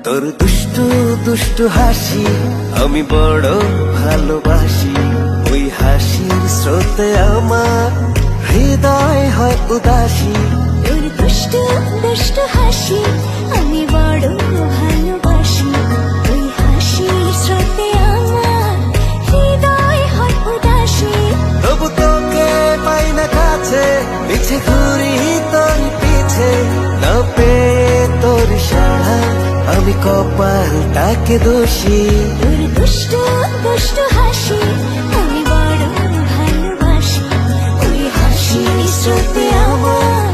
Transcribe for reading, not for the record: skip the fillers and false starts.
তোর দুষ্টু দুষ্টু হাসি আমি বড় ভালোবাসি। ওই হাসির স্রোতে আমার হৃদয় হয় উদাসী। তোর দুষ্টু দুষ্টু হাসি আমি বড় ভালোবাসি। ওই হাসির স্রোতে আমার হৃদয় হয় উদাসী। তবু তোকে পাই না কাছে, পিছে ঘুরি তোর পিছে, না পেয়ে তোর সাড়া আমি কপালটাকে দোষী। তোর দুষ্টু দুষ্টু হাসি আমি বড় ভালোবাসি। ওই হাসির স্রোতে আমার